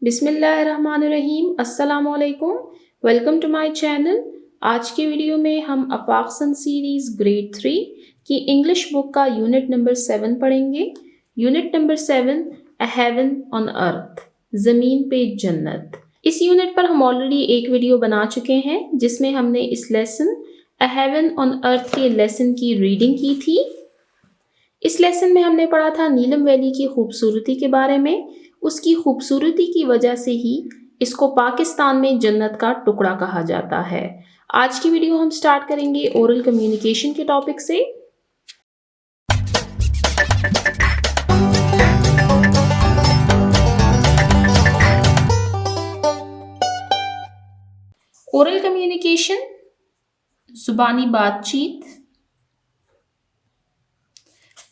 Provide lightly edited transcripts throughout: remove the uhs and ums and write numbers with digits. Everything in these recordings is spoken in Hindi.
बिस्मिल्लाहिर्रहमानिर्रहीम, अस्सलामुअलैकुम। Welcome to my channel. आज की वीडियो में हम अफाकसन सीरीज़ ग्रेड 3 की इंग्लिश बुक का यूनिट नंबर 7 पढ़ेंगे। Unit number 7, a heaven on अर्थ, ज़मीन पे जन्नत। इस यूनिट पर हम ऑलरेडी एक वीडियो बना चुके हैं जिसमें हमने इस लेसन अ हेवन ऑन अर्थ के लेसन की रीडिंग की थी। इस लेसन में हमने पढ़ा था नीलम वैली की खूबसूरती के बारे में। उसकी खूबसूरती की वजह से ही इसको पाकिस्तान में जन्नत का टुकड़ा कहा जाता है। आज की वीडियो हम स्टार्ट करेंगे ओरल कम्युनिकेशन के टॉपिक से। ओरल कम्युनिकेशन, जुबानी बातचीत।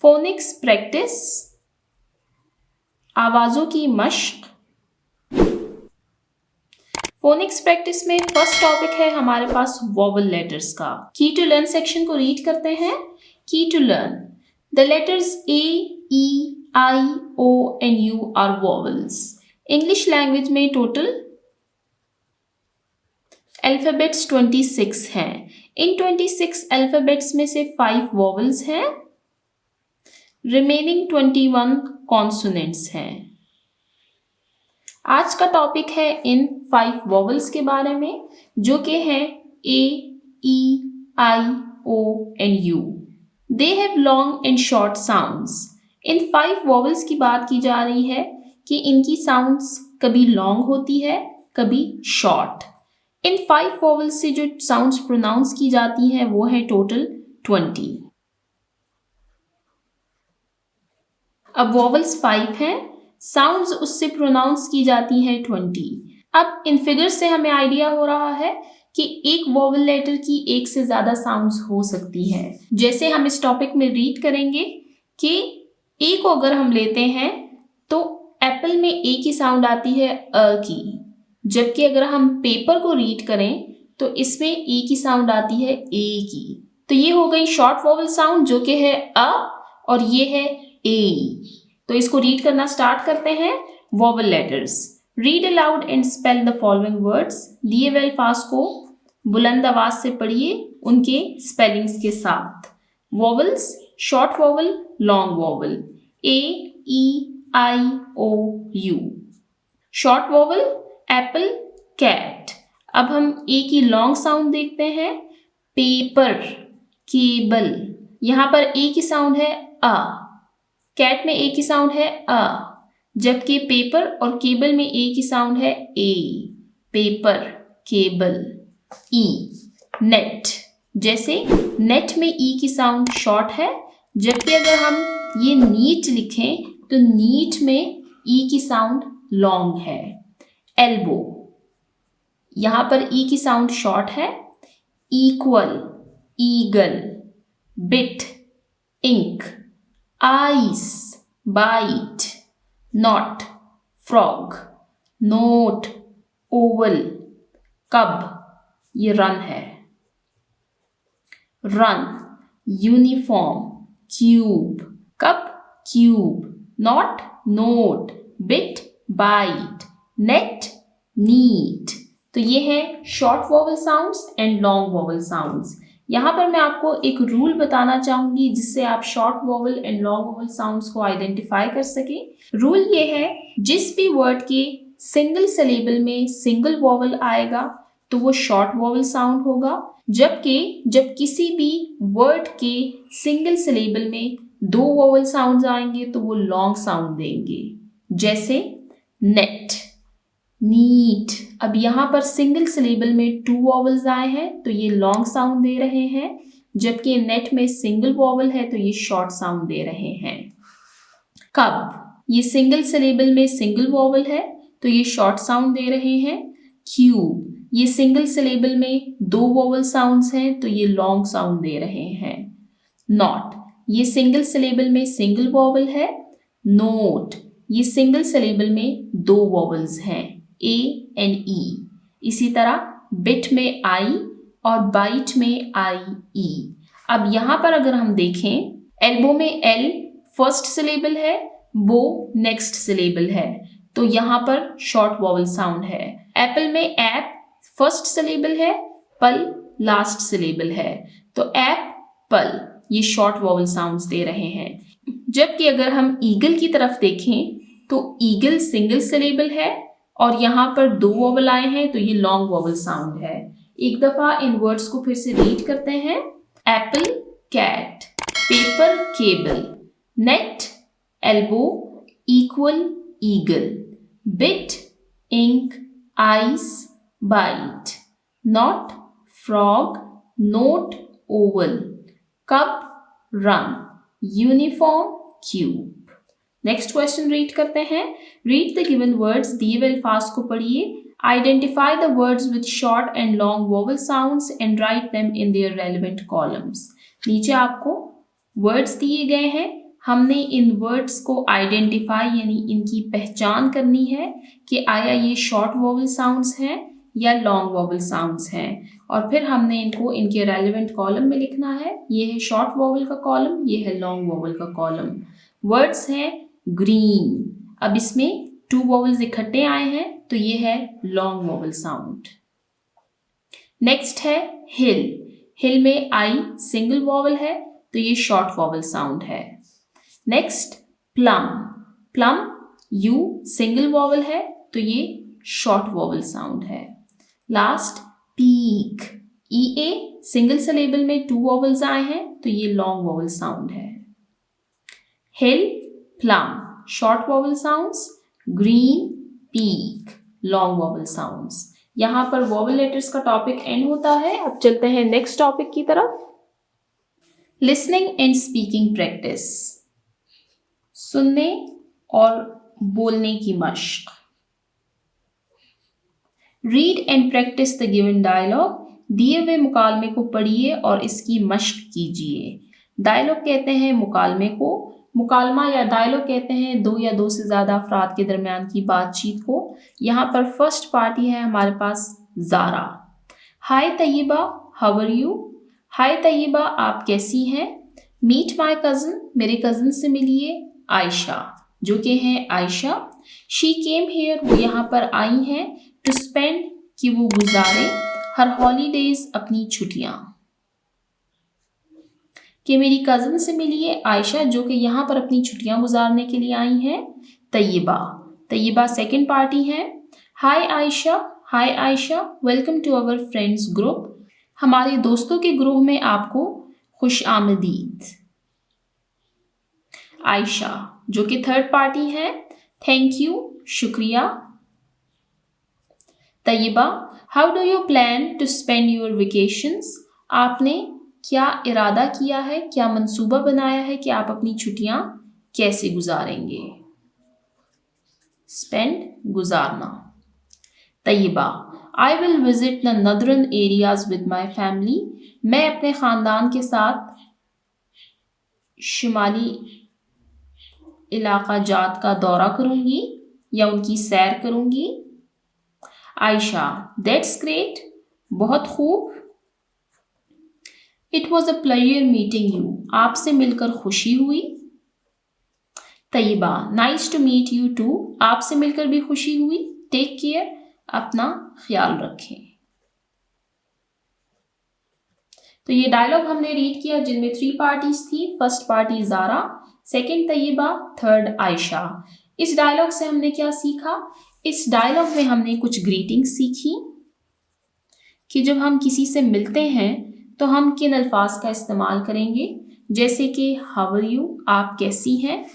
फोनिक्स प्रैक्टिस, आवाज़ों की मश्क। फोनिक्स प्रैक्टिस में फर्स्ट टॉपिक है हमारे पास वोवल लेटर्स का। की टू लर्न सेक्शन को रीड करते हैं। Key to learn, the letters A, E, I, O and U are vowels. English language में टोटल अल्फाबेट्स 26 हैं। इन 26 अल्फाबेट्स में से 5 वोवल्स हैं, रिमेनिंग 21 कॉन्सोनेंट्स हैं। आज का टॉपिक है इन 5 वोवल्स के बारे में, जो कि हैं A, E, I, O and U. They have long and short sounds. इन 5 वोवल्स की बात की जा रही है कि इनकी साउंड्स कभी लॉन्ग होती है, कभी शॉर्ट। इन 5 वोवल्स से जो साउंड्स प्रोनाउंस की जाती हैं वो है टोटल 20। अब वोवल्स 5 हैं, साउंड्स उससे प्रोनाउंस की जाती हैं 20। अब इन फिगर से हमें आइडिया हो रहा है कि एक वोवल लेटर की एक से ज्यादा साउंड्स हो सकती हैं। जैसे हम इस टॉपिक में रीड करेंगे कि ए को अगर हम लेते हैं तो एप्पल में ए की साउंड आती है अ की, जबकि अगर हम पेपर को रीड करें तो इसमें ए की साउंड आती है ए की। तो ये हो गई शॉर्ट वोवल साउंड जो कि है अ, और ये है ए। तो इसको रीड करना स्टार्ट करते हैं। Vowel letters, read aloud and spell the following words. दिए हुए अल्फाज को बुलंद आवाज से पढ़िए उनके स्पेलिंग्स के साथ। Vowels, short vowel, long vowel, A, E, I, O, U. Short vowel apple, cat. अब हम ए की लॉन्ग साउंड देखते हैं। Paper, cable. यहां पर ए की साउंड है अ, कैट में ए की साउंड है अ, जबकि पेपर और केबल में ए की साउंड है A. Paper, cable. E, net. जैसे नेट में ई की साउंड शॉर्ट है, जबकि अगर हम ये नीट लिखें तो नीट में ई की साउंड लॉन्ग है। एल्बो, यहां पर ई की साउंड शॉर्ट है। Equal, eagle. Bit, ink. Ice, bite. Not, frog. Note, oval. Cub, ये रन है। Run, uniform, cube. Cub, cube. Not, note. Bit, bite. Net, neat. तो ये है short vowel sounds and long vowel sounds. यहाँ पर मैं आपको एक रूल बताना चाहूंगी जिससे आप short vowel and long vowel sounds को आइडेंटिफाई कर सके। रूल ये है, जिस भी वर्ड के सिंगल सिलेबल में सिंगल वोवल आएगा तो वो शॉर्ट वोवल साउंड होगा, जबकि जब किसी भी वर्ड के सिंगल सिलेबल में 2 वोवल साउंड्स आएंगे तो वो लॉन्ग साउंड देंगे। जैसे नेट, नीट। अब यहाँ पर सिंगल सिलेबल में 2 वोवल्स आए हैं तो ये लॉन्ग साउंड दे रहे हैं, जबकि नेट में सिंगल वोवल है तो ये शॉर्ट साउंड दे रहे हैं। कब, ये सिंगल सिलेबल में सिंगल वोवल है तो ये शॉर्ट साउंड दे रहे हैं। क्यूब, ये सिंगल सिलेबल में 2 वोवल साउंड्स हैं तो ये लॉन्ग साउंड दे रहे हैं। नॉट, ये सिंगल सिलेबल में सिंगल वोवल है। नोट, ये सिंगल सिलेबल में 2 वोवल्स हैं, ए एंड ई। इसी तरह बिट में आई और बाइट में आई, ई। अब यहां पर अगर हम देखें, एल्बो में एल फर्स्ट सिलेबल है, बो नेक्स्ट सिलेबल है। तो यहाँ पर शॉर्ट वॉवल साउंड है। एप्पल में ऐप फर्स्ट सिलेबल है, पल लास्ट सिलेबल है, तो ऐप पल ये शॉर्ट वॉवल साउंड्स दे रहे हैं। जबकि अगर हम ईगल की तरफ देखें तो ईगल सिंगल सिलेबल है और यहाँ पर 2 वॉवल आए हैं, तो ये लॉन्ग वॉवल साउंड है। एक दफा इन वर्ड्स को फिर से रीड करते हैं। Apple cat, paper cable, net elbow equal eagle, bit ink ice bite, not frog note oval, cup run, uniform cube. Next question read करते हैं। रीड द गिवन वर्ड्स, दिए हुए अल्फाज को पढ़िए। Identify the words with short and long vowel sounds and write them in their relevant columns. नीचे आपको वर्ड्स दिए गए हैं, हमने इन वर्ड्स को आइडेंटिफाई यानी इनकी पहचान करनी है कि आया ये शॉर्ट वोवल साउंड्स हैं या लॉन्ग वोवल साउंड्स हैं, और फिर हमने इनको इनके रेलेवेंट कॉलम में लिखना है। ये है शॉर्ट वोवल का कॉलम, ये है लॉन्ग वोवल का कॉलम। वर्ड्स हैं ग्रीन, अब इसमें 2 वोवल्स इकट्ठे आए हैं तो ये है लॉन्ग वोवल साउंड। नेक्स्ट है हिल, हिल में आई सिंगल वोवल है तो ये शॉर्ट वोवल साउंड है। Next plum, plum you single vowel है तो ये शॉर्ट वोवल साउंड है। Last peak, E a single syllable में 2 वोवल्स आए हैं तो ये लॉन्ग वोवल साउंड है। Hill plum short vowel sounds, green peak long vowel sounds. यहाँ पर वोवल लेटर्स का टॉपिक एंड होता है। अब चलते हैं नेक्स्ट टॉपिक की तरफ। लिसनिंग एंड स्पीकिंग प्रैक्टिस, सुनने और बोलने की मश्क। Read and practise the given dialogue, दिए हुए मुकालमे को पढ़िए और इसकी मश्क कीजिए। डायलॉग कहते हैं मुकालमे को, मुकालमा या डायलॉग कहते हैं 2 या 2 से ज़्यादा अफराद के दरमियान की बातचीत को। यहाँ पर फर्स्ट पार्टी है हमारे पास ज़ारा। हाय तैयबा, हाउ आर यू। हाय तैयबा, आप कैसी हैं। मीट माय कज़न, मेरे कज़न से मिलिए। आयशा, जो कि हैं आयशा। शी केम हेयर, वो यहाँ पर आई हैं। टू स्पेंड, कि वो गुजारे। हर हॉलीडेज, अपनी छुट्टियाँ। कि मेरी कज़न से मिलिए आयशा, जो कि यहाँ पर अपनी छुट्टियाँ गुजारने के लिए आई हैं। तैयबा, तैयबा सेकंड पार्टी है। Hi Ayesha, hi Ayesha, welcome to our friends group, हमारे दोस्तों के ग्रुप में आपको खुश आमदीद। आयशा, जो कि थर्ड पार्टी है। थैंक यू, शुक्रिया। Tayyaba, how do you plan to spend your vacations, आपने क्या इरादा किया है, क्या मंसूबा बनाया है कि आप अपनी छुट्टियां कैसे गुजारेंगे। स्पेंड, गुजारना। Tayyaba, I will visit the northern areas with my family, मैं अपने ख़ानदान के साथ शुमाली इलाका जात का दौरा करूँगी या उनकी सैर करूँगी। आयशा, दैट्स ग्रेट, बहुत खूब। It was a pleasure meeting you, आपसे मिलकर खुशी हुई। Tayyaba, nice to meet you too, आपसे मिलकर भी खुशी हुई। टेक केयर, अपना ख्याल रखें। तो ये डायलॉग हमने रीड किया जिनमें 3 पार्टीज थी। First party Zara, second Tayyaba, third Ayesha. इस डायलॉग से हमने क्या सीखा, इस डायलॉग में हमने कुछ ग्रीटिंग्स सीखी कि जब हम किसी से मिलते हैं तो हम किन अल्फाज का इस्तेमाल करेंगे, जैसे कि हाउ आर यू, आप कैसी हैं।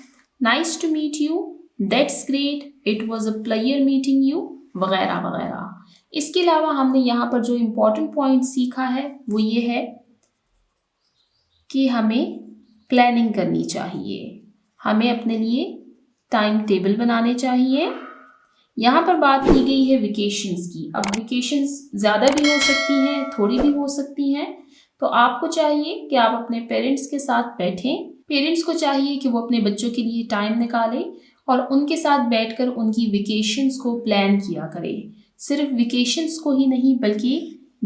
Nice to meet you, that's great, it was a pleasure meeting you, वगैरह वगैरह। इसके अलावा हमने यहाँ पर जो इम्पोर्टेंट पॉइंट सीखा है वो ये है कि हमें प्लानिंग करनी चाहिए, हमें अपने लिए टाइम टेबल बनाने चाहिए। यहाँ पर बात की गई है वेकेशंस की। अब वेकेशंस ज़्यादा भी हो सकती हैं, थोड़ी भी हो सकती हैं, तो आपको चाहिए कि आप अपने पेरेंट्स के साथ बैठें। पेरेंट्स को चाहिए कि वो अपने बच्चों के लिए टाइम निकालें और उनके साथ बैठकर उनकी वेकेशंस को प्लान किया करें। सिर्फ वेकेशंस को ही नहीं बल्कि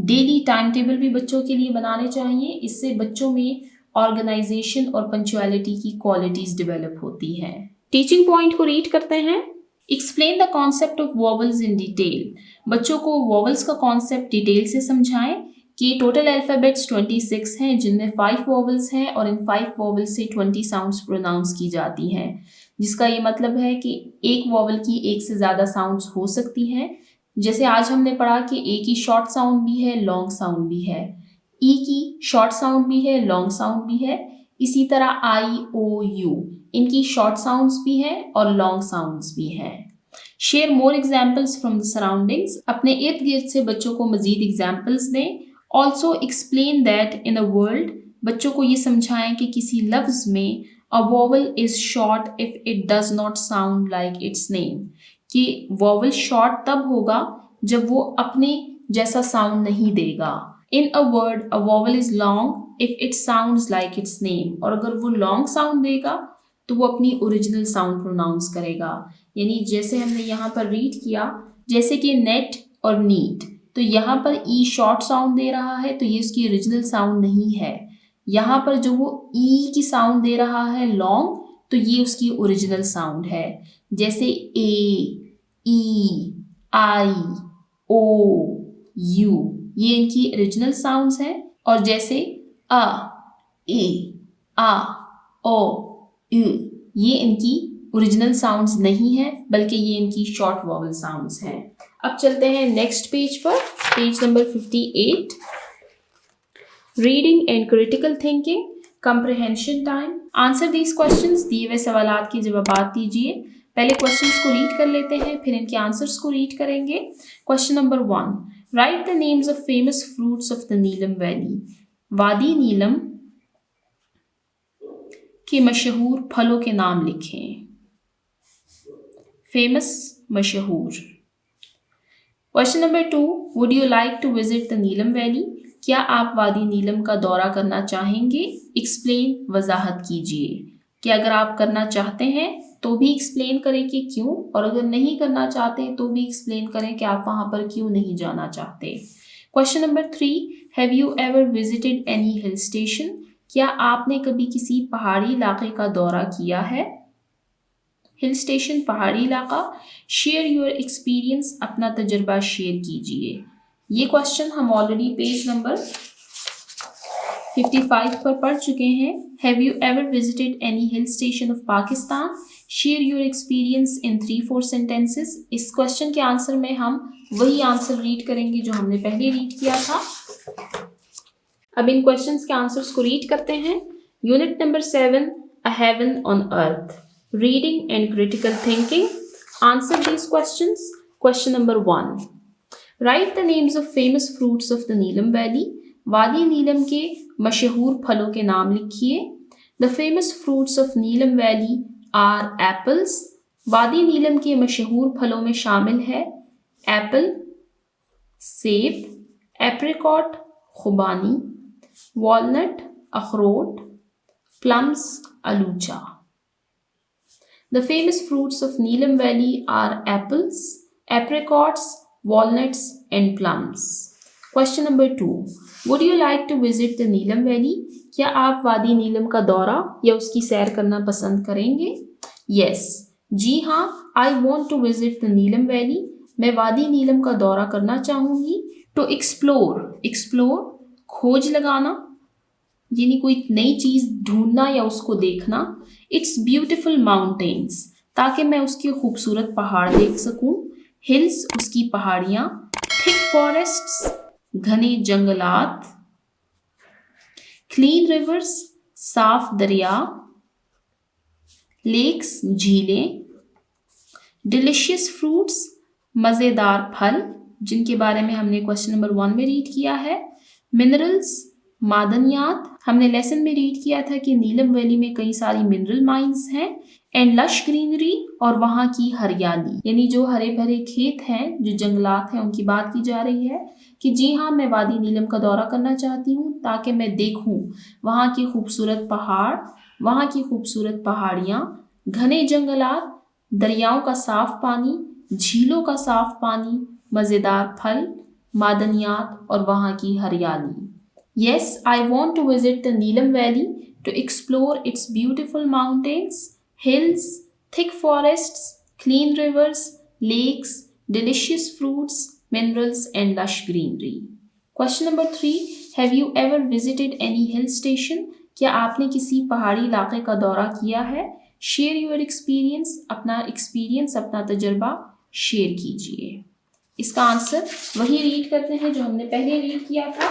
डेली टाइम टेबल भी बच्चों के लिए बनाने चाहिए। इससे बच्चों में ऑर्गेनाइजेशन और पंक्चुअलिटी की क्वालिटीज़ डेवलप होती हैं। टीचिंग पॉइंट को रीड करते हैं। Explain the concept of vowels in detail. बच्चों को वॉवल्स का कॉन्सेप्ट डिटेल से समझाएं कि टोटल अल्फ़ाबेट्स 26 हैं, जिनमें 5 वॉवल्स हैं और इन 5 वॉवल्स से 20 साउंड्स प्रोनाउंस की जाती हैं, जिसका ये मतलब है कि एक वॉवल की एक से ज़्यादा साउंड्स हो सकती हैं। जैसे आज हमने पढ़ा कि ए की शॉर्ट साउंड भी है, लॉन्ग साउंड भी है, ई की शॉर्ट साउंड भी है, लॉन्ग साउंड भी है। इसी तरह आई, ओ, यू, इनकी शॉर्ट साउंड्स भी हैं और लॉन्ग साउंड्स भी हैं। Share more examples from the surroundings. अपने इर्द गिर्द से बच्चों को मजीद एग्जाम्पल्स दें। Also explain that in a word. बच्चों को ये समझाएं कि किसी लफ्ज में a vowel is short if it does not sound like its name, कि वॉवल शॉर्ट तब होगा जब वो अपने जैसा साउंड नहीं देगा। इन a word a vowel is long if it sounds like its name, और अगर वो लॉन्ग साउंड देगा तो वो अपनी ओरिजिनल साउंड प्रोनाउंस करेगा। यानी जैसे हमने यहाँ पर रीड किया, जैसे कि नेट और नीट, तो यहाँ पर ई शॉर्ट साउंड दे रहा है तो ये उसकी ओरिजिनल साउंड नहीं है। यहाँ पर जो वो ई की साउंड दे रहा है लॉन्ग, तो ये उसकी ओरिजिनल साउंड है। जैसे ए, ई, आई, ओ, यू, ये इनकी ओरिजिनल साउंड्स हैं। और जैसे अ, ए, आ, ओ, यू, ये इनकी ओरिजिनल साउंड्स नहीं है, बल्कि ये इनकी शॉर्ट वॉवल साउंड्स हैं। अब चलते हैं नेक्स्ट पेज पर, page number 58। Reading and critical thinking, comprehension time. Answer these questions. दिए हुए सवालात के जवाब दीजिए। पहले क्वेश्चंस को रीड कर लेते हैं, फिर इनके आंसर्स को रीड करेंगे। Question number 1, write the names of famous fruits of the Neelam valley. वादी नीलम के मशहूर फलों के नाम लिखें। फेमस, मशहूर। Question number 2, would you like to visit the Neelam valley. क्या आप वादी नीलम का दौरा करना चाहेंगे। एक्सप्लेन, वजाहत कीजिए कि अगर आप करना चाहते हैं तो भी एक्सप्लेन करें कि क्यों, और अगर नहीं करना चाहते तो भी एक्सप्लेन करें कि आप वहां पर क्यों नहीं जाना चाहते। Question number 3, have you ever visited any hill station. क्या आपने कभी किसी पहाड़ी इलाके का दौरा किया है। हिल स्टेशन, पहाड़ी इलाका। शेयर योर एक्सपीरियंस, अपना तजर्बा शेयर कीजिए। ये क्वेश्चन हम ऑलरेडी पेज नंबर 55 पर पढ़ चुके हैं। Have you ever visited any hill station of Pakistan. Share your experience in 3-4 sentences. इस क्वेश्चन के आंसर में हम वही आंसर रीड करेंगे जो हमने पहले रीड किया था। अब इन क्वेश्चंस के आंसर्स को रीड करते हैं। Unit number 7, a heaven on earth. Reading and critical thinking. Answer these questions. Question number 1, write the names of famous fruits of the Neelam valley. वादी नीलम के मशहूर फलों के नाम लिखिए। The famous fruits of Neelum valley are apples. वादी नीलम के मशहूर फलों में शामिल है एप्पल, सेब, एप्रिकॉट, खुबानी, वॉलनट, अखरोट, plums, अलूचा। The famous fruits of Neelam Valley are apples, apricots, walnuts and plums. Question number 2, would you like to visit the Neelam Valley? क्या आप वादी नीलम का दौरा या उसकी सैर करना पसंद करेंगे। Yes, जी हाँ, I want to visit the Neelam Valley. मैं वादी नीलम का दौरा करना चाहूँगी। To explore, खोज लगाना, यानी कोई नई चीज़ ढूंढना या उसको देखना। इट्स ब्यूटिफुल माउंटेन्स, ताकि मैं उसके खूबसूरत पहाड़ देख सकूं। हिल्स, उसकी पहाड़ियाँ। थिक फॉरेस्ट्स, घने जंगलात। क्लीन रिवर्स, साफ दरिया। लेक्स, झीलें। डिलिशियस फ्रूट्स, मज़ेदार फल, जिनके बारे में हमने क्वेश्चन नंबर 1 में रीड किया है। मिनरल्स, मादनियात। हमने लेसन में रीड किया था कि नीलम वैली में कई सारी मिनरल माइंस हैं। एंड लश ग्रीनरी, और वहाँ की हरियाली, यानी जो हरे भरे खेत हैं, जो जंगलात हैं, उनकी बात की जा रही है कि जी हाँ, मैं वादी नीलम का दौरा करना चाहती हूँ ताकि मैं देखूँ वहाँ की खूबसूरत पहाड़, वहाँ की खूबसूरत पहाड़ियाँ, घने जंगलात, दरियाओं का साफ पानी, झीलों का साफ पानी, मज़ेदार फल, मादनियात और वहाँ की हरियाली। Yes, I want to visit the Neelam Valley to explore its beautiful mountains, hills, thick forests, clean rivers, lakes, delicious fruits, minerals, and lush greenery. Question number 3. Have you ever visited any hill station? क्या आपने किसी पहाड़ी इलाके का दौरा किया है? शेयर योर एक्सपीरियंस, अपना तजर्बा शेयर कीजिए। इसका आंसर वही रीड करते हैं जो हमने पहले रीड किया था।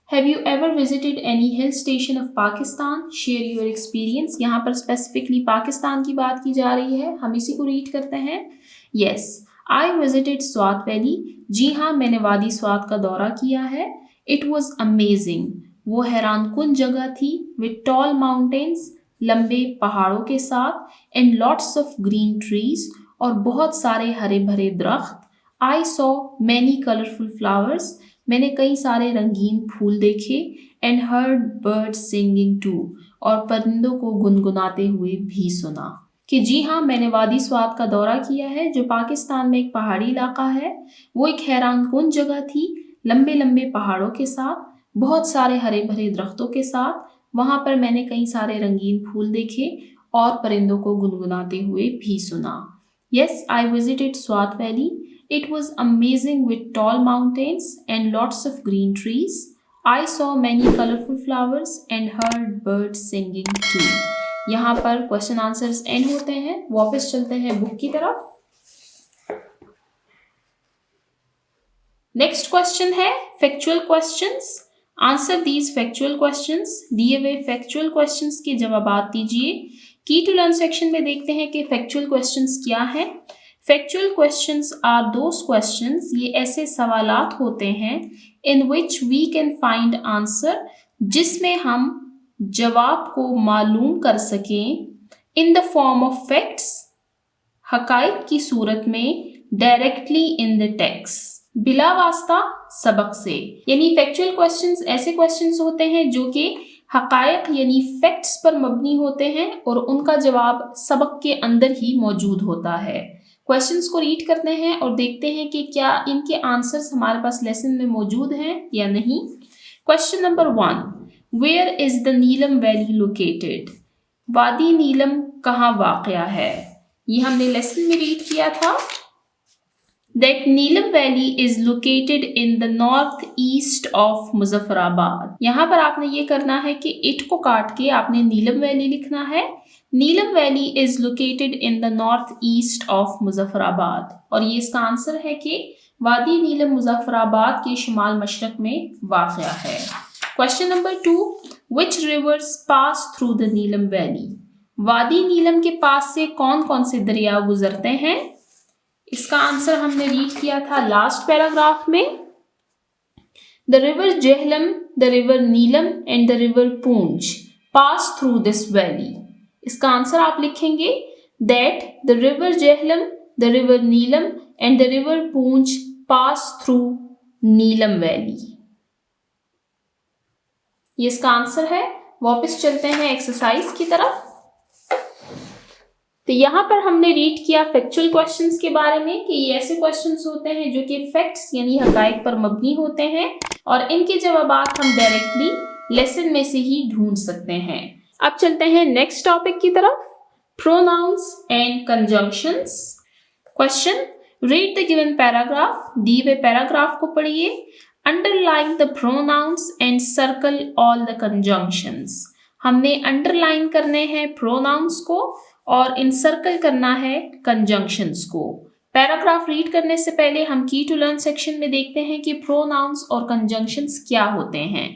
Have you ever visited any hill station of Pakistan? Share your experience. यहाँ पर स्पेसिफिकली पाकिस्तान की बात की जा रही है, हम इसी को रीड करते हैं। Yes, I visited Swat valley. जी हाँ, मैंने वादी स्वात का दौरा किया है। It was amazing. वो हैरानकुन जगह थी। With tall mountains, लंबे पहाड़ों के साथ, and lots of green trees, और बहुत सारे हरे भरे दरख्त। I saw many colorful flowers. मैंने कई सारे रंगीन फूल देखे। And heard birds singing too, और परिंदों को गुनगुनाते हुए भी सुना। कि जी हाँ, मैंने वादी स्वात का दौरा किया है जो पाकिस्तान में एक पहाड़ी इलाका है। वो एक हैरानकुन जगह थी, लंबे लंबे पहाड़ों के साथ, बहुत सारे हरे भरे दरख्तों के साथ। वहाँ पर मैंने कई सारे रंगीन फूल देखे और परिंदों को गुनगुनाते हुए भी सुना। Yes, I visited Swat Valley. It was amazing with tall mountains and lots of green trees. I saw many colorful flowers and heard birds singing too. यहाँ पर क्वेश्चन आंसर्स एंड होते हैं। वापस चलते हैं बुक की तरफ। नेक्स्ट क्वेश्चन है factual questions. Answer these factual questions. दिए हुए फैक्चुअल क्वेश्चंस के जवाब दीजिए। की टू लर्न सेक्शन में देखते हैं कि फैक्चुअल क्वेश्चंस क्या है। Factual questions are those questions, ये ऐसे सवालात होते हैं in which we can find answer, जिसमें हम जवाब को मालूम कर सकें in the form of facts, हकाइक की सूरत में, डायरेक्टली इन द टेक्स्ट, बिला वास्ता सबक से। यानी फैक्चुअल क्वेश्चंस ऐसे क्वेश्चंस होते हैं जो कि हकाइक यानी फैक्ट्स पर मबनी होते हैं और उनका जवाब सबक के अंदर ही मौजूद होता है। क्वेश्चंस को रीड करते हैं और देखते हैं कि क्या इनके आंसर्स हमारे पास लेसन में मौजूद हैं या नहीं। Question number 1, where is the Neelam valley located? वादी नीलम कहाँ वाक़या है? ये हमने लेसन में रीड किया था। That Neelam Valley is located in the northeast of Muzaffarabad. यहाँ पर आपने ये करना है कि इट को काट के आपने नीलम वैली लिखना है। Neelam valley is located in the north east of Muzaffarabad, और ये इसका आंसर है कि वादी नीलम मुजफ्फराबाद के शुमाल मशरक में वाक़या है। Question number 2, which reverse pass through the Neelam valley? वादी नीलम के पास से कौन कौन से दरिया गुजरते हैं? इसका आंसर हमने रीड किया था लास्ट पैराग्राफ में। The river Jhelum, the river Neelam and the river Poonch pass through this valley. इसका आंसर आप लिखेंगे that the river Jhelum, the river Neelam and the river Poonch pass through Neelam valley. ये इसका आंसर है। वापस चलते हैं एक्सरसाइज की तरफ। तो यहाँ पर हमने रीड किया फैक्चुअल क्वेश्चंस के बारे में कि ये ऐसे क्वेश्चंस होते हैं जो कि फैक्ट्स यानी हकाइक पर मबनी होते हैं और इनके जवाबात हम डायरेक्टली लेसन में से ही ढूंढ सकते हैं। अब चलते हैं नेक्स्ट टॉपिक की तरफ, pronouns and conjunctions. Question, read the given paragraph. दिए हुए पैराग्राफ को पढ़िए। Underline the pronouns and circle all the conjunctions. हमने अंडरलाइन करने हैं प्रोनाउंस को और इनसर्कल करना है कंजंक्शंस को। पैराग्राफ रीड करने से पहले हम की टू लर्न सेक्शन में देखते हैं कि प्रोनाउंस और कंजंक्शंस क्या होते हैं।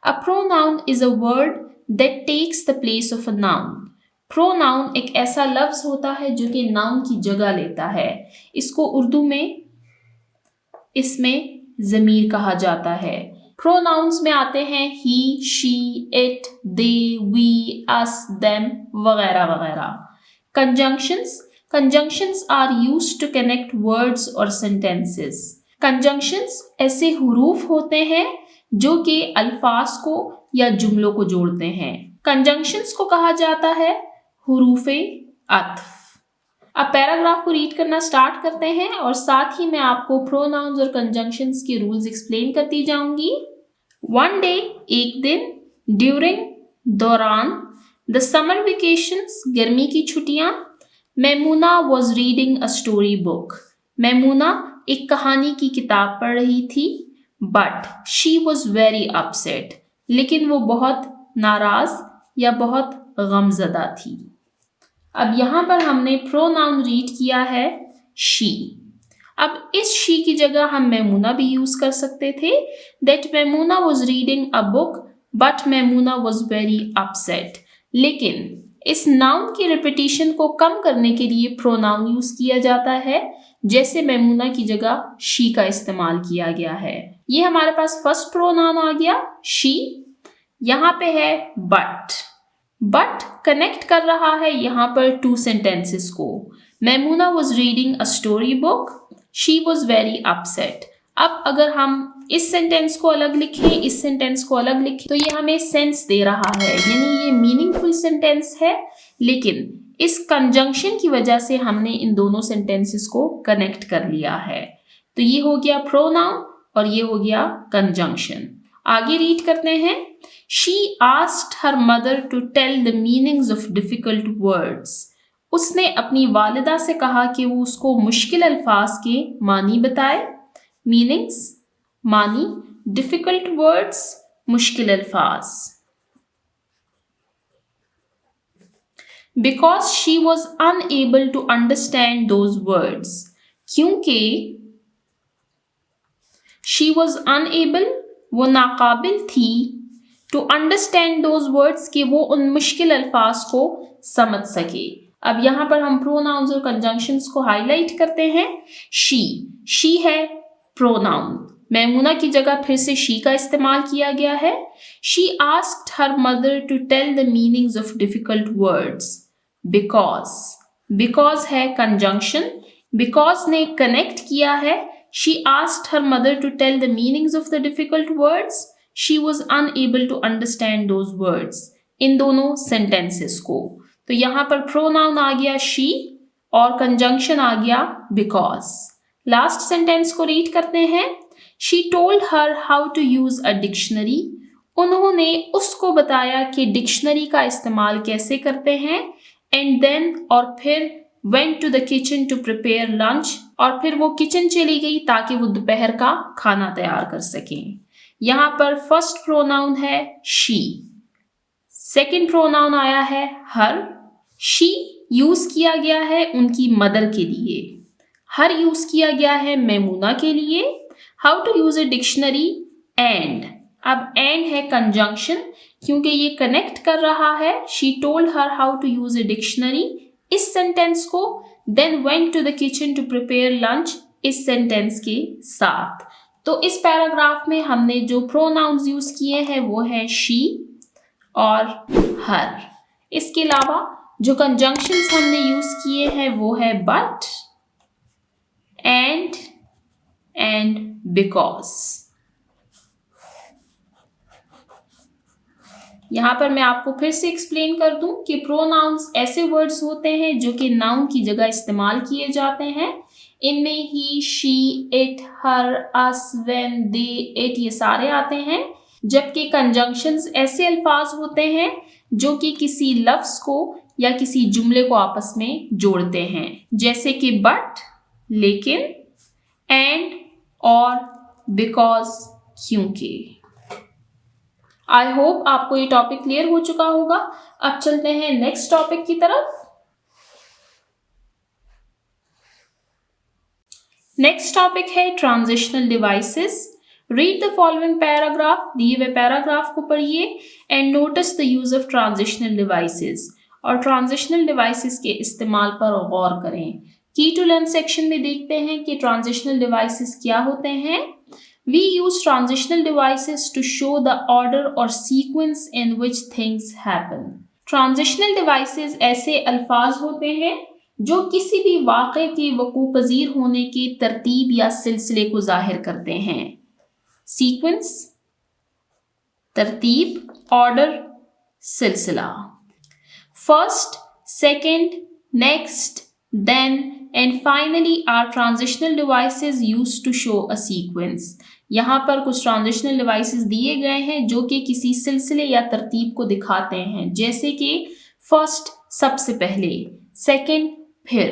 A pronoun is a word that takes the place of a noun. Pronoun एक ऐसा लफ्ज होता है जो कि नाउन की जगह लेता है। इसको उर्दू में इसमें ज़मीर कहा जाता है। प्रोनाउंस में आते हैं he, she, it, they, we, us, them वगैरह वगैरह। Conjunctions are used to connect words और सेंटेंसेस। कंजंक्शंस ऐसे हुरूफ होते हैं जो कि अल्फाज को या जुमलों को जोड़ते हैं। कंजंक्शंस को कहा जाता है हुरूफे अत्फ। अब पैराग्राफ को रीड करना स्टार्ट करते हैं और साथ ही मैं आपको प्रोनाउंस और कंजंक्शंस के रूल्स एक्सप्लेन करती जाऊंगी। वन डे, एक दिन, ड्यूरिंग, दौरान, द समर वेकेशंस, गर्मी की छुट्टियां। Maimoona was reading a story book, Maimoona एक कहानी की किताब पढ़ रही थी। But she was very upset, लेकिन वो बहुत नाराज या बहुत गमजदा थी। अब यहाँ पर हमने प्रोनाउन रीड किया है शी। अब इस शी की जगह हम मैमूना भी यूज कर सकते थे। That Maimoona was reading a book but Maimoona was very upset. लेकिन इस नाउन की रिपीटिशन को कम करने के लिए प्रोनाउन यूज किया जाता है, जैसे मैमूना की जगह शी का इस्तेमाल किया गया है। ये हमारे पास फर्स्ट प्रोनाउन आ गया शी। यहाँ पे है बट कनेक्ट कर रहा है यहाँ पर टू सेंटेंसेस को। Maimoona was reading a story book, she was very upset. अब अगर हम इस सेंटेंस को अलग लिखें, इस सेंटेंस को अलग लिखें, तो ये हमें सेंस दे रहा है, यानी ये मीनिंगफुल सेंटेंस है। लेकिन इस कंजंक्शन की वजह से हमने इन दोनों सेंटेंसेस को कनेक्ट कर लिया है। तो ये हो गया प्रोनाउन और ये हो गया कंजंक्शन। आगे रीड करते हैं। She asked her mother to tell the meanings of difficult words. उसने अपनी वालिदा से कहा कि वो उसको मुश्किल अल्फाज के मानी बताए। मीनिंग्स मानी, डिफिकल्ट वर्ड्स मुश्किल अल्फाज। Because she was unable to understand those words. क्योंकि she was unable, वो नाकाबिल थी, टू अंडरस्टैंड दोज वर्ड्स, कि वो उन मुश्किल अल्फाज को समझ सके। अब यहाँ पर हम प्रोनाउंस और कंजंक्शंस को हाईलाइट करते हैं। शी है प्रोनाउन, मैमूना की जगह फिर से शी का इस्तेमाल किया गया है। She asked her mother to tell the meanings of difficult words. Because है कंजंक्शन, बिकॉज ने कनेक्ट किया है। She asked her mother to tell the meanings of the difficult words, she was unable to understand those words, इन दोनों सेंटेंसेस को। तो यहाँ पर प्रोनाउन आ गया she और कंजंक्शन आ गया because। लास्ट सेंटेंस को रीड करते हैं। She told her how to use a dictionary. उन्होंने उसको बताया कि डिक्शनरी का इस्तेमाल कैसे करते हैं। And then और फिर went to the kitchen to prepare lunch, और फिर वो किचन चली गई ताकि वो दोपहर का खाना तैयार कर सकें। यहाँ पर फर्स्ट प्रोनाउन है शी, सेकंड प्रोनाउन आया है हर। शी यूज किया गया है उनकी मदर के लिए, हर यूज किया गया है मैमूना के लिए। How to use a dictionary, and. अब एंड है कंजंक्शन, क्योंकि ये कनेक्ट कर रहा है। She told her how to use a dictionary इस सेंटेंस को, then went to the kitchen to prepare lunch इस सेंटेंस के साथ। तो इस पैराग्राफ में हमने जो प्रोनाउंस यूज किए हैं वो है शी और हर। इसके अलावा जो कंजंक्शंस हमने यूज किए हैं वो है बट, एंड बिकॉज। यहाँ पर मैं आपको फिर से एक्सप्लेन कर दूं कि प्रोनाउंस ऐसे वर्ड्स होते हैं जो कि नाउन की जगह इस्तेमाल किए जाते हैं। इनमें he, she, it, her, us, when, they, it, ये सारे आते हैं। जबकि कंजंक्शंस ऐसे अल्फाज होते हैं जो कि किसी लफ्ज को या किसी जुमले को आपस में जोड़ते हैं, जैसे कि बट, लेकिन, एंड और बिकॉज, क्योंकि। आई होप आपको ये टॉपिक क्लियर हो चुका होगा। अब चलते हैं नेक्स्ट टॉपिक की तरफ। नेक्स्ट टॉपिक है transitional devices. Read the following paragraph, दिए हुए पैराग्राफ को पढ़िए and notice the use of transitional devices, और ट्रांजिशनल डिवाइसेस के इस्तेमाल पर गौर करें। की टू लर्न सेक्शन में देखते हैं कि ट्रांजिशनल डिवाइसेस क्या होते हैं। We use transitional devices to show the order or sequence in which things happen. Transitional devices ऐसे अल्फाज होते हैं जो किसी भी वाक़े के वक़ू पज़ीर होने की तरतीब या सिलसिले को ज़ाहिर करते हैं। सीक्वेंस तरतीब, ऑर्डर सिलसिला। First, second, next, then and finally are transitional devices used to show a sequence. यहाँ पर कुछ ट्रांजिशनल डिवाइसेस दिए गए हैं जो कि किसी सिलसिले या तरतीब को दिखाते हैं, जैसे कि फर्स्ट सबसे पहले, सेकंड फिर,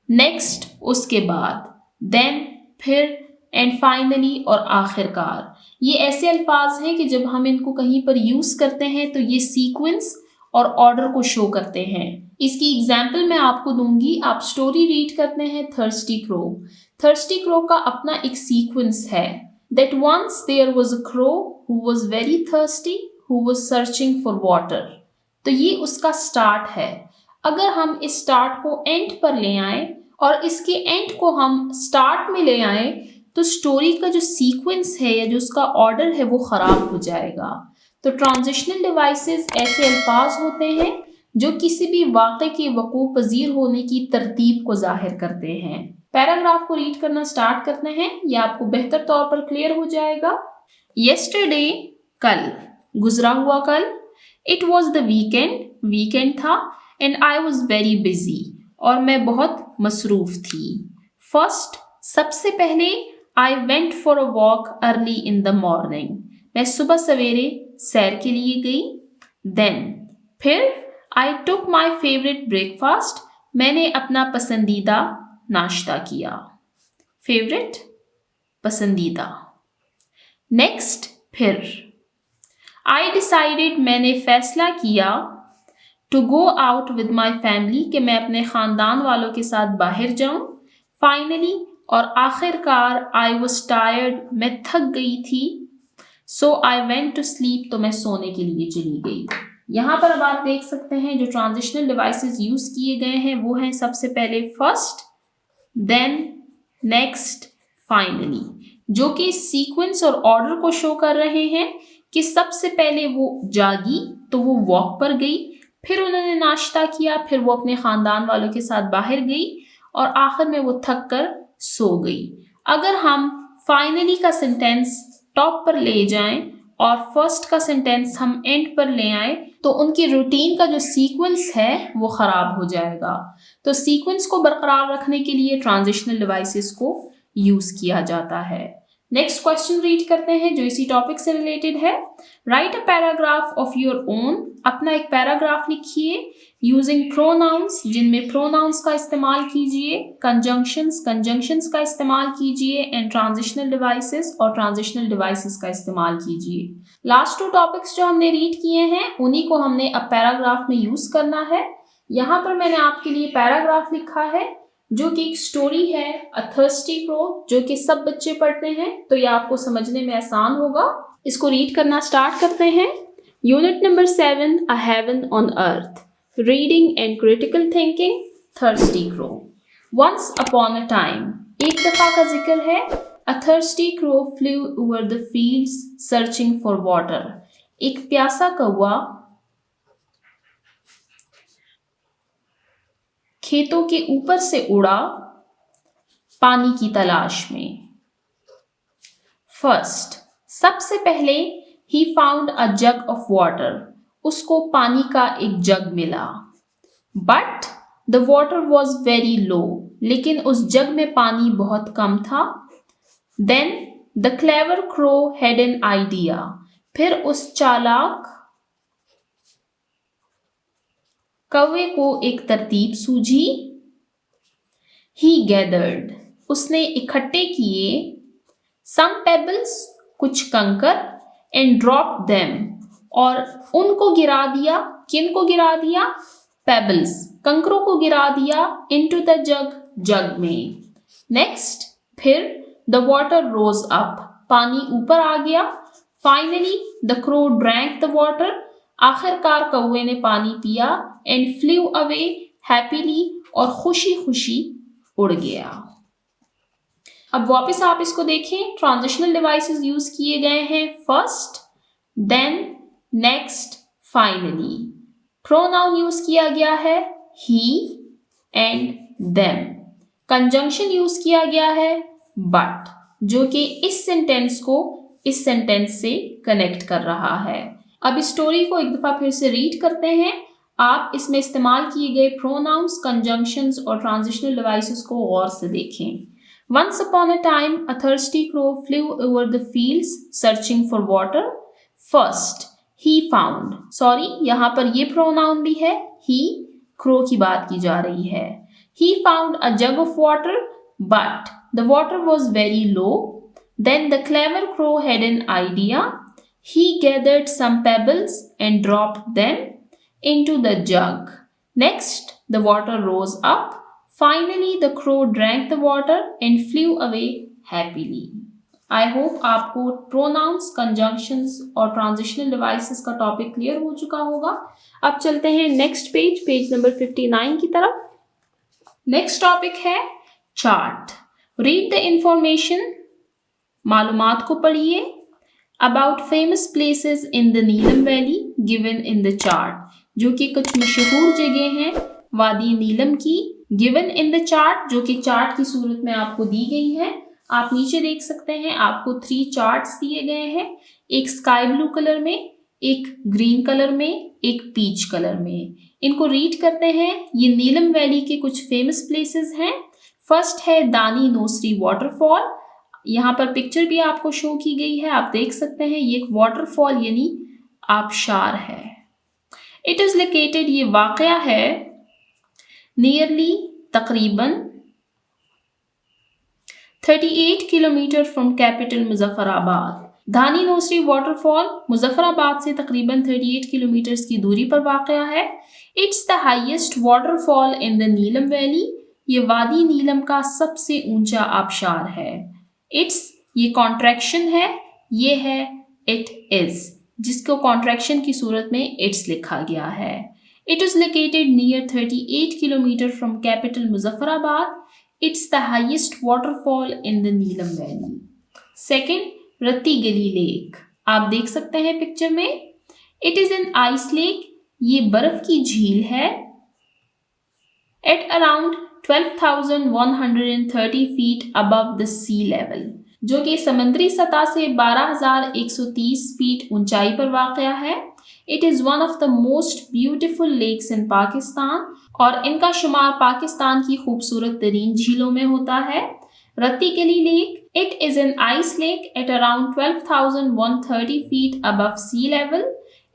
नेक्स्ट उसके बाद, देन फिर, एंड फाइनली और आखिरकार। ये ऐसे अल्फाज हैं कि जब हम इनको कहीं पर यूज करते हैं तो ये सीक्वेंस और ऑर्डर को शो करते हैं। इसकी एग्जाम्पल मैं आपको दूंगी। आप स्टोरी रीड करते हैं थर्स्टी क्रो। थर्स्टी क्रो का अपना एक सीक्वेंस है, that once there was a crow who was very thirsty who was searching for water. तो ये उसका स्टार्ट है। अगर हम इस स्टार्ट को एंड पर ले आए और इसके एंड को हम स्टार्ट में ले आए तो स्टोरी का जो सीक्वेंस है या जो उसका ऑर्डर है वो खराब हो जाएगा। तो ट्रांजिशनल डिवाइसेस ऐसे अल्फाज होते हैं जो किसी भी वाक़े के वकूअ पजीर होने की तरतीब को जाहिर करते हैं। पैराग्राफ को रीड करना स्टार्ट करते हैं, यह आपको बेहतर तौर पर क्लियर हो जाएगा। येस्टरडे, कल, गुजरा हुआ कल। It was the weekend, weekend था। And I was very busy, और मैं बहुत मसरूफ थी। फर्स्ट, सबसे पहले, I went for a walk early in the morning, मैं सुबह सवेरे सैर के लिए गई। देन, फिर, आई टुक माई फेवरेट ब्रेकफास्ट, मैंने अपना पसंदीदा नाश्ता किया। फेवरेट, पसंदीदा। नेक्स्ट, फिर, आई डिसाइडेड, मैंने फैसला किया, to go out with my family, कि मैं अपने ख़ानदान वालों के साथ बाहर जाऊं। फाइनली, और आखिरकार, आई वॉज टायर्ड, मैं थक गई थी। सो आई वेंट टू स्लीप, तो मैं सोने के लिए चली गई। यहाँ पर अब आप देख सकते हैं जो ट्रांजिशनल डिवाइसेस यूज किए गए हैं वो हैं सबसे पहले फर्स्ट, देन, नेक्स्ट, फाइनली, जो कि सीक्वेंस और ऑर्डर को शो कर रहे हैं कि सबसे पहले वो जागी तो वो वॉक पर गई, फिर उन्होंने नाश्ता किया, फिर वो अपने ख़ानदान वालों के साथ बाहर गई और आखिर में वो थक कर सो गई। अगर हम फाइनली का सेंटेंस टॉप पर ले जाएं और फर्स्ट का सेंटेंस हम एंड पर ले आएं तो उनकी रूटीन का जो सीक्वेंस है वो ख़राब हो जाएगा। तो सीक्वेंस को बरकरार रखने के लिए ट्रांजिशनल डिवाइसेस को यूज़ किया जाता है। नेक्स्ट क्वेश्चन रीड करते हैं जो इसी टॉपिक से रिलेटेड है। Right a paragraph of your own, अपना एक पैराग्राफ लिखिए यूजिंग प्रोनाउंस, जिनमें प्रोनाउंस का इस्तेमाल कीजिए, कंजंक्शंस का इस्तेमाल कीजिए, एंड ट्रांजिशनल डिवाइसेस और ट्रांजिशनल डिवाइसेस का इस्तेमाल कीजिए। लास्ट टू टॉपिक्स जो हमने रीड किए हैं उन्हीं को हमने अब पैराग्राफ में यूज करना है। यहाँ पर मैंने आपके लिए पैराग्राफ लिखा है जो कि एक स्टोरी है, अ थर्स्टी क्रो, जो कि सब बच्चे पढ़ते हैं, तो ये आपको समझने में आसान होगा। इसको रीड करना स्टार्ट करते हैं। Unit number 7, a heaven on earth, reading and critical thinking, thirsty crow. Once upon a time, एक दफा का जिक्र है। A thirsty crow flew over the fields searching for water, एक प्यासा कौवा खेतों के ऊपर से उड़ा पानी की तलाश में। फर्स्ट, सबसे पहले, he found a jug of water, उसको पानी का एक जग मिला। But the water was very low, लेकिन उस जग में पानी बहुत कम था। Then the clever crow had an idea, फिर उस चालाक कौवे को एक तरतीब सूझी। ही गैदर्ड, उसने इकट्ठे किए, सम पेबल्स, कुछ कंकर, एंड ड्रॉप देम, और उनको गिरा दिया। किनको गिरा दिया? पेबल्स, कंकरों को गिरा दिया, इनटू द जग, जग में। नेक्स्ट, फिर द वाटर रोज अप, पानी ऊपर आ गया। Finally the crow drank the water, आखिरकार कौवे ने पानी पिया। एंड फ्लू अवे हैप्पीली, और खुशी खुशी उड़ गया। अब वापस आप इसको देखें, ट्रांजिशनल डिवाइसेस यूज किए गए हैं first, then, next, finally. Pronoun use किया गया है he and them. Conjunction use किया गया है बट, जो कि इस सेंटेंस को इस सेंटेंस से कनेक्ट कर रहा है। अब इस स्टोरी को एक दफा फिर से रीड करते हैं। आप इसमें इस्तेमाल किए गए प्रोनाउंस, कंजंक्शंस और ट्रांजिशनल डिवाइसेस को गौर से देखें। Once upon a time, a thirsty crow flew over the fields searching for water. First, he found. Sorry, यहाँ पर ये pronoun भी है. He, crow की बात की जा रही है. He found a jug of water, but the water was very low. Then the clever crow had an idea. He gathered some pebbles and dropped them into the jug. Next, the water rose up. Finally, the crow drank the water and flew away happily. I hope आपको pronouns, conjunctions और transitional devices का टॉपिक क्लियर हो चुका होगा. अब चलते हैं नेक्स्ट पेज नंबर 59 की तरफ. नेक्स्ट टॉपिक है चार्ट. Read the information. मालूमात को पढ़िए. About famous places in the Neelam valley given in the chart. जो कि कुछ मशहूर जगह हैं वादी नीलम की. Given in the chart, जो कि चार्ट की सूरत में आपको दी गई है. आप नीचे देख सकते हैं आपको 3 चार्ट्स दिए गए हैं. एक स्काई ब्लू कलर में, एक ग्रीन कलर में, एक पीच कलर में. इनको रीड करते हैं. ये नीलम वैली के कुछ फेमस प्लेसेस हैं. फर्स्ट है दानी नोसरी वाटरफॉल. यहाँ पर पिक्चर भी आपको शो की गई है, आप देख सकते हैं. ये एक वाटरफॉल यानी आबशार है. इट इज लोकेटेड, ये वाकया है नियरली तकरीबन 38 kilometre from capital Muzaffarabad. Dhani Nosari waterfall Muzaffarabad से तकरीबन 38 किलोमीटर की दूरी पर वाकया है. It's the highest waterfall in the Neelam valley. ये वादी नीलम का सबसे ऊंचा आबशार है. इट्स, ये कॉन्ट्रैक्शन है, ये है इट इज, जिसको कॉन्ट्रैक्शन की सूरत में इट्स लिखा गया है. It is located near 38 kilometre from capital Muzaffarabad. It's the highest waterfall in the Neelam valley. Second, Ratti Gali lake. आप देख सकते हैं पिक्चर में. It is an ice lake. ये बर्फ की झील है. At around 12,130 feet above the sea level, जो कि समुद्री सतह से 12,130 फीट ऊंचाई पर वाक़या है. It is one of the most beautiful lakes in Pakistan, और इनका शुमार पाकिस्तान की खूबसूरत तरीन झीलों में होता है. Ratti Gali lake, it is an ice lake at around 12,130 feet above sea level.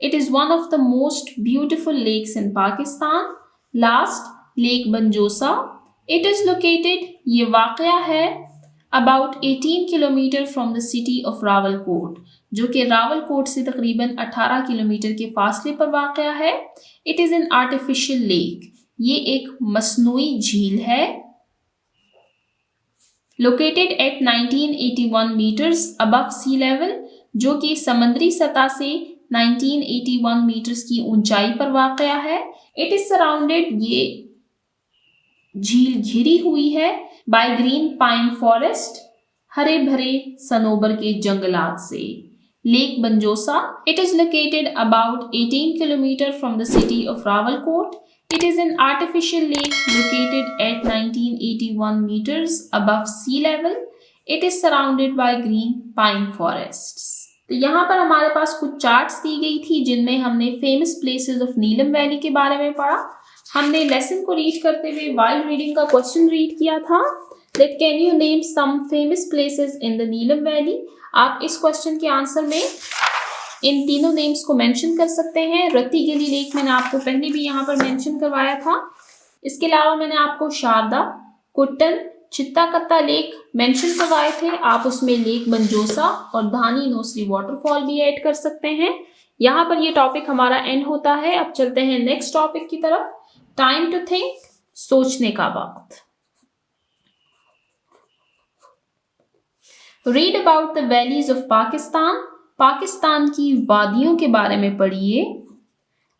It is one of the most beautiful lakes in Pakistan. Last, lake Banjosa. It is located, ये वाक़या है about 18 kilometre from the city of Rawalakot, जो कि रावलकोट से तकरीबन 18 किलोमीटर के फासले पर वाक़या है. It is an artificial lake. ये एक मसनूई झील है. Located at 1981 metres above sea level, जो कि समुद्री सतह से 1981 मीटर्स की ऊंचाई पर वाक़या है. इट इज़ सराउंडेड, ये झील घिरी हुई है बाय ग्रीन पाइन फॉरेस्ट, हरे भरे सनोबर के जंगलात से. Lake Banjosa, it is located about 18 kilometre from the city of Rawalakot. It is an artificial lake located at 1981 metres above sea level. It is surrounded by green pine forests. तो यहाँ पर हमारे पास कुछ चार्ट्स दी गई थी जिनमें हमने famous places of Neelum valley के बारे में पढ़ा. हमने लेसन को रीड करते हुए वाइल रीडिंग का क्वेश्चन रीड किया था. That can you name some famous places in the Neelam valley. आप इस क्वेश्चन के आंसर में इन तीनों नेम्स को मेंशन कर सकते हैं. रत्ती गली लेक मैंने आपको पहले भी यहाँ पर मेंशन करवाया था. इसके अलावा मैंने आपको शारदा, कुट्टन, चित्ताकत्ता लेक मेंशन करवाए थे. आप उसमें लेक बंजोसा और धानी नोसरी वाटरफॉल भी ऐड कर सकते हैं. यहाँ पर ये टॉपिक हमारा एंड होता है. अब चलते हैं नेक्स्ट टॉपिक की तरफ. टाइम टू थिंक, सोचने का वक्त. Read about the valleys of Pakistan. Pakistan की वादियों के बारे में पढ़िए.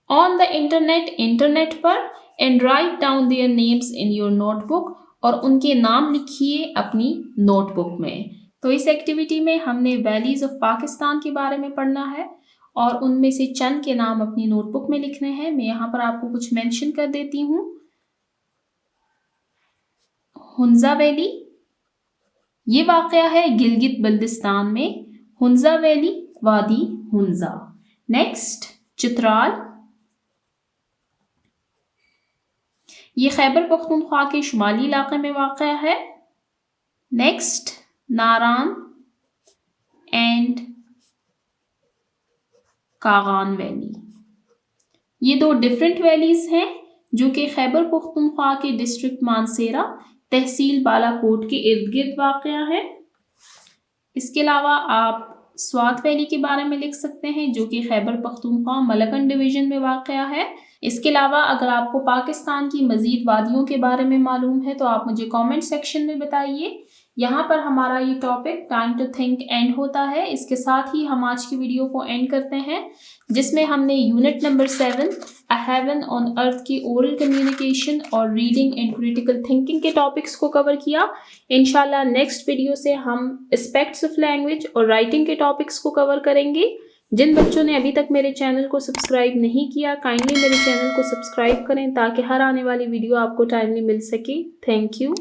ऑन द इंटरनेट, इंटरनेट पर. And write down their names in your notebook, और उनके नाम लिखिए अपनी नोटबुक में. तो इस एक्टिविटी में हमने वैलीज ऑफ पाकिस्तान के बारे में पढ़ना है और उनमें से चंद के नाम अपनी नोटबुक में लिखने हैं. मैं यहाँ पर आपको कुछ मेंशन कर देती हूँ. हुंजा वैली, ये वाक़या है गिलगित बल्तिस्तान में. हुंजा वैली, वादी हुंजा. नेक्स्ट, चित्राल, ये खैबर पख्तूनख्वा के शुमाली इलाके में वाक़या है. Next Naran and Kaghan valley. ये दो डिफरेंट वैलीज हैं जो कि खैबर पख्तूनख्वा के डिस्ट्रिक्ट मानसेरा तहसील बालाकोट के इर्द गिर्द वाक़या है। इसके अलावा आप स्वात वैली के बारे में लिख सकते हैं जो कि खैबर पख्तूनख्वा मलकन डिवीज़न में वाक़या है। इसके अलावा अगर आपको पाकिस्तान की मज़ीद वादियों के बारे में मालूम है तो आप मुझे कमेंट सेक्शन में बताइए। यहाँ पर हमारा ये topic time to think end होता है। इसके साथ ही हम आज की वीडियो को एंड करते हैं जिसमें हमने unit number 7 a heaven on अर्थ की ओरल कम्युनिकेशन और रीडिंग एंड क्रिटिकल थिंकिंग के टॉपिक्स को कवर किया। इंशाल्लाह नेक्स्ट वीडियो से हम एस्पेक्ट्स ऑफ लैंग्वेज और राइटिंग के टॉपिक्स को कवर करेंगे। जिन बच्चों ने अभी तक मेरे चैनल को सब्सक्राइब नहीं किया काइंडली मेरे चैनल को सब्सक्राइब करें ताकि हर आने वाली वीडियो आपको टाइमली मिल सके। Thank you.